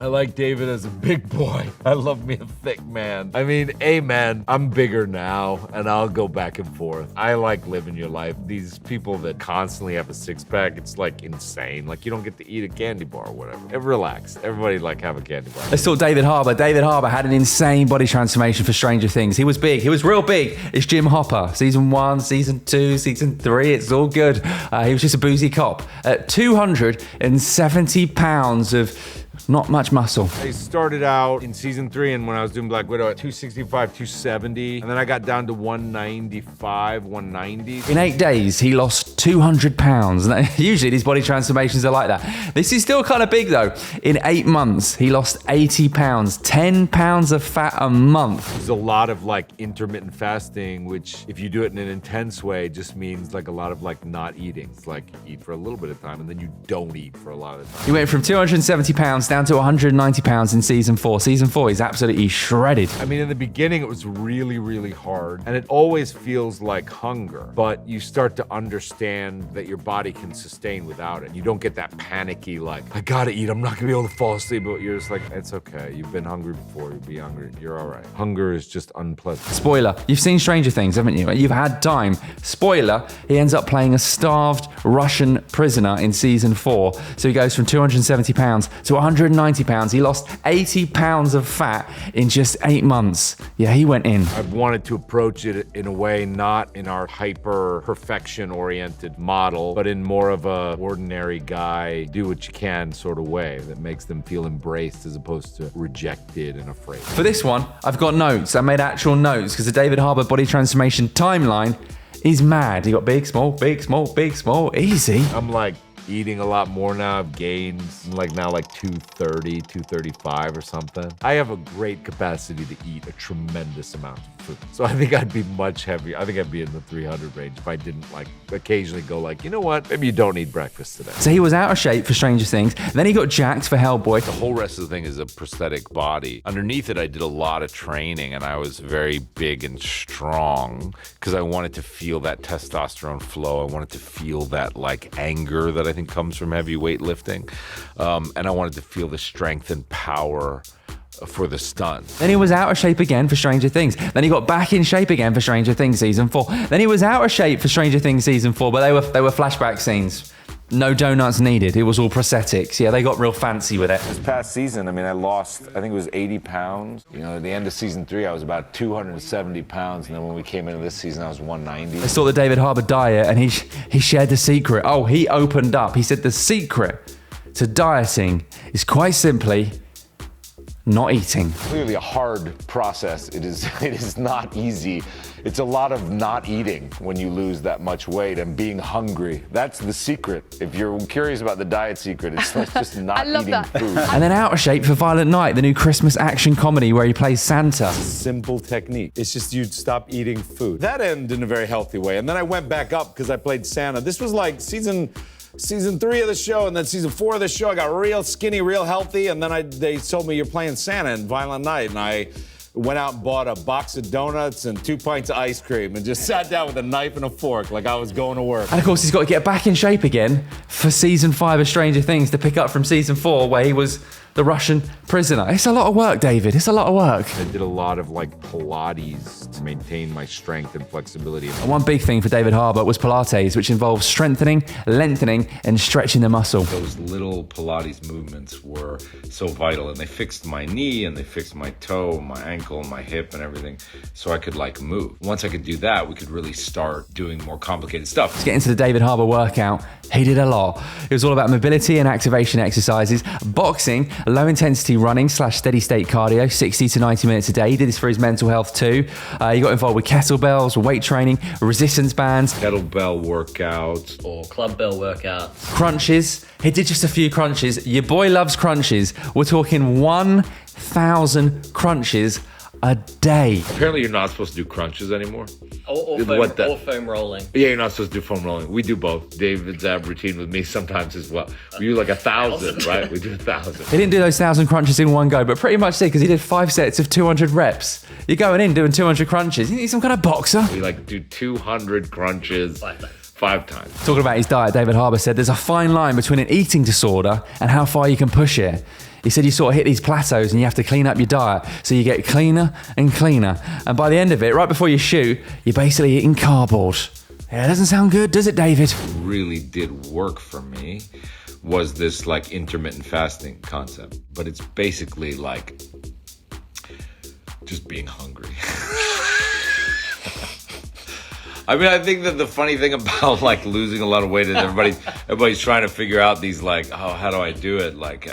I like David as a big boy. I love me a thick man. I mean, amen. I'm bigger now, and I'll go back and forth. I like living your life. These people that constantly have a six-pack, it's like insane. Like you don't get to eat a candy bar or whatever. Relax. Everybody like have a candy bar. Let's talk David Harbour. David Harbour had an insane body transformation for Stranger Things. He was big. He was real big. It's Jim Hopper. Season 1, Season 2, Season 3. It's all good. He was just a boozy cop. At 270 pounds of not much muscle. I started out in season 3, and when I was doing Black Widow at 265, 270, and then I got down to 195, 190. In 8 days, he lost 200 pounds. Usually these body transformations are like that. This is still kind of big though. In 8 months, he lost 80 pounds, 10 pounds of fat a month. There's a lot of like intermittent fasting, which if you do it in an intense way, just means like a lot of like not eating. It's like eat for a little bit of time, and then you don't eat for a lot of time. He went from 270 pounds down to 190 pounds in season 4. Season 4, he's absolutely shredded. I mean, in the beginning, it was really, really hard, and it always feels like hunger, but you start to understand that your body can sustain without it. You don't get that panicky, like, I gotta eat, I'm not gonna be able to fall asleep, but you're just like, it's okay. You've been hungry before, you'll be hungry, you're all right. Hunger is just unpleasant. Spoiler, you've seen Stranger Things, haven't you? You've had time. Spoiler, he ends up playing a starved Russian prisoner in season 4. So he goes from 270 pounds to 190 pounds. He lost 80 pounds of fat in just 8 months. Yeah, he went in. I've wanted to approach it in a way not in our hyper perfection oriented model, but in more of a ordinary guy, do what you can sort of way that makes them feel embraced as opposed to rejected and afraid. For this one, I've got notes. I made actual notes because the David Harbour body transformation timeline is mad. He got big, small, big, small, big, small, easy. I'm like eating a lot more now. I've gained like now like 230, 235 or something. I have a great capacity to eat a tremendous amount of food. So I think I'd be much heavier. I think I'd be in the 300 range if I didn't like occasionally go like, you know what, maybe you don't eat breakfast today. So he was out of shape for Stranger Things. Then he got jacked for Hellboy. The whole rest of the thing is a prosthetic body. Underneath it, I did a lot of training, and I was very big and strong because I wanted to feel that testosterone flow. I wanted to feel that like anger that I think comes from heavy weightlifting. And I wanted to feel the strength and power for the stunt. Then he was out of shape again for Stranger Things. Then he got back in shape again for Stranger Things season 4. Then he was out of shape for Stranger Things season 4, but they were flashback scenes. No donuts needed. It was all prosthetics. Yeah, they got real fancy with it. This past season, I mean, I lost, I think it was 80 pounds. You know, at the end of season 3, I was about 270 pounds. And then when we came into this season, I was 190. I saw the David Harbour diet, and he shared the secret. Oh, he opened up. He said the secret to dieting is quite simply not eating. Clearly a hard process. It is not easy. It's a lot of not eating when you lose that much weight and being hungry. That's the secret. If you're curious about the diet secret, it's just not eating food. And then Out of Shape for Violent Night, the new Christmas action comedy where he plays Santa. Simple technique. It's just you'd stop eating food. That ended in a very healthy way. And then I went back up because I played Santa. This was like season 3 of the show, and then season 4 of the show, I got real skinny, real healthy, and then they told me you're playing Santa in Violent Night, and I went out and bought a box of donuts and 2 pints of ice cream and just sat down with a knife and a fork like I was going to work. And of course, he's got to get back in shape again for season 5 of Stranger Things to pick up from season 4 where he was the Russian prisoner. It's a lot of work, David. It's a lot of work. I did a lot of like Pilates to maintain my strength and flexibility. And one big thing for David Harbour was Pilates, which involves strengthening, lengthening, and stretching the muscle. Those little Pilates movements were so vital, and they fixed my knee, and they fixed my toe, my ankle, my hip, and everything, so I could like move. Once I could do that, we could really start doing more complicated stuff. To get into the David Harbour workout, he did a lot. It was all about mobility and activation exercises, boxing, low intensity running / steady state cardio, 60 to 90 minutes a day. He did this for his mental health too. He got involved with kettlebells, weight training, resistance bands, Kettlebell workouts. Or club bell workouts. crunches. He did just a few crunches. Your boy loves crunches. We're talking 1,000 crunches a day. Apparently you're not supposed to do crunches anymore. Or foam rolling. Yeah, you're not supposed to do foam rolling. We do both. David's ab routine with me sometimes as well. We do like 1,000, right? We do 1,000. He didn't do those 1,000 crunches in one go, but pretty much did because he did 5 sets of 200 reps. You're going in doing 200 crunches. You need some kind of boxer. We like do 200 crunches 5 times. Talking about his diet, David Harbour said there's a fine line between an eating disorder and how far you can push it. He said you sort of hit these plateaus and you have to clean up your diet. So you get cleaner and cleaner. And by the end of it, right before you shoot, you're basically eating cardboard. Yeah, it doesn't sound good, does it, David? Really did work for me was this like intermittent fasting concept. But it's basically like just being hungry. I mean, I think that the funny thing about like losing a lot of weight is everybody's trying to figure out these like, oh, how do I do it? Like,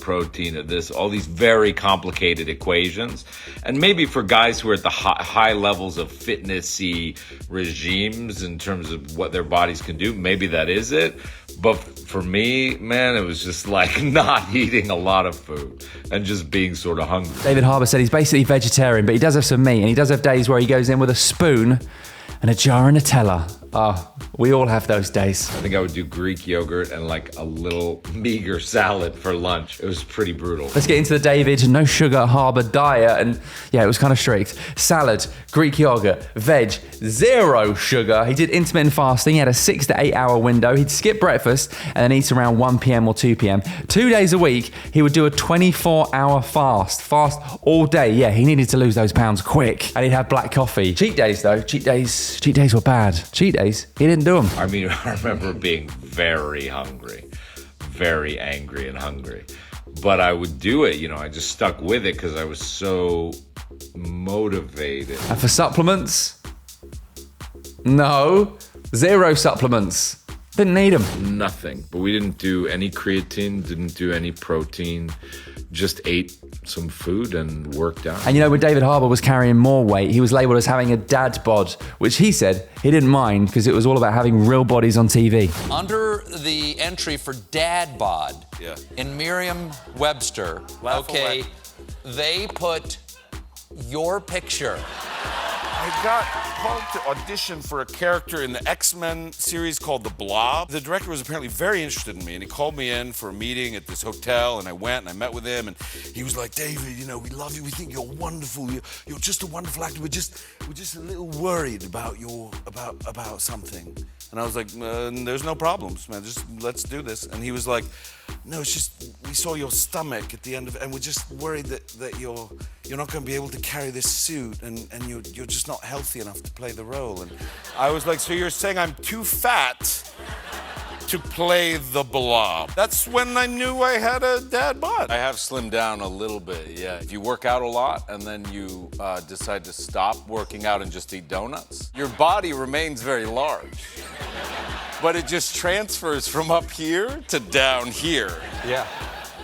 protein or this, all these very complicated equations. And maybe for guys who are at the high levels of fitnessy regimes in terms of what their bodies can do, maybe that is it. But for me, man, it was just like not eating a lot of food and just being sort of hungry. David Harbour said he's basically vegetarian, but he does have some meat, and he does have days where he goes in with a spoon and a jar of Nutella. Oh, we all have those days. I think I would do Greek yogurt and like a little meager salad for lunch. It was pretty brutal. Let's get into the David no sugar Harbour diet. And yeah, it was kind of strict. Salad, Greek yogurt, veg, 0 sugar. He did intermittent fasting. He had a 6 to 8 hour window. He'd skip breakfast and then eat around 1 p.m. or 2 p.m. 2 days a week, he would do a 24-hour fast. Fast all day. Yeah, he needed to lose those pounds quick. And he'd have black coffee. Cheat days though. Cheat days were bad. Cheat days, he didn't do them. I mean, I remember being very hungry, very angry and hungry. But I would do it, I just stuck with it because I was so motivated. And for supplements? No, 0 supplements. Didn't need them. Nothing. But we didn't do any creatine, didn't do any protein, just ate some food and worked out. And when David Harbour was carrying more weight, he was labelled as having a dad bod, which he said he didn't mind because it was all about having real bodies on TV. Under the entry for dad bod in Merriam-Webster, they put your picture. I got called to audition for a character in the X-Men series called The Blob. The director was apparently very interested in me, and he called me in for a meeting at this hotel, and I went and I met with him, and he was like, David, we love you, we think you're wonderful, you're just a wonderful actor, we're just a little worried about about something. And I was like, there's no problems, man, just let's do this. And he was like, no, it's just, we saw your stomach at the end of it, and we're just worried that you're not going to be able to carry this suit, and you're just not healthy enough to play the role. And I was like, so you're saying I'm too fat to play the Blob? That's when I knew I had a dad bod. I have slimmed down a little bit, yeah. If you work out a lot and then you decide to stop working out and just eat donuts, your body remains very large. But it just transfers from up here to down here. Yeah.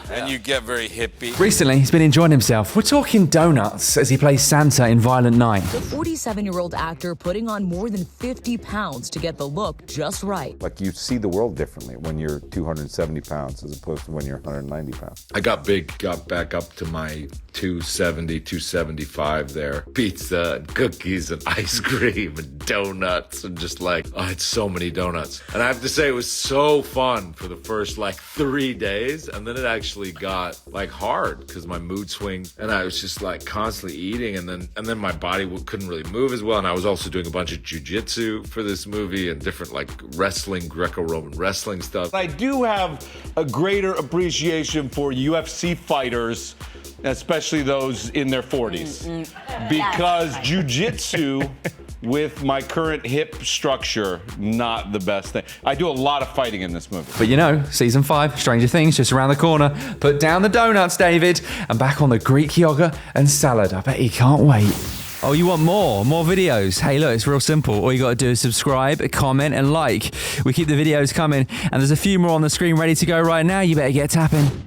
And you get very hippie. Recently, he's been enjoying himself. We're talking donuts as he plays Santa in Violent Night. The 47-year-old actor putting on more than 50 pounds to get the look just right. Like, you see the world differently when you're 270 pounds as opposed to when you're 190 pounds. I got big, got back up to my 270, 275 there. Pizza and cookies and ice cream and donuts and just like, I had so many donuts. And I have to say, it was so fun for the first 3 days. And then it actually got hard because my mood swings and I was just constantly eating, and then my body couldn't really move as well. And I was also doing a bunch of jujitsu for this movie and different wrestling, Greco-Roman wrestling stuff. I do have a greater appreciation for UFC fighters, especially those in their 40s, because jujitsu with my current hip structure, not the best thing. I do a lot of fighting in this movie. But season 5, Stranger Things, just around the corner. Put down the donuts, David, and back on the Greek yogurt and salad. I bet he can't wait. Oh, you want more videos? Hey, look, it's real simple. All you got to do is subscribe, comment, and like. We keep the videos coming, and there's a few more on the screen ready to go right now. You better get tapping.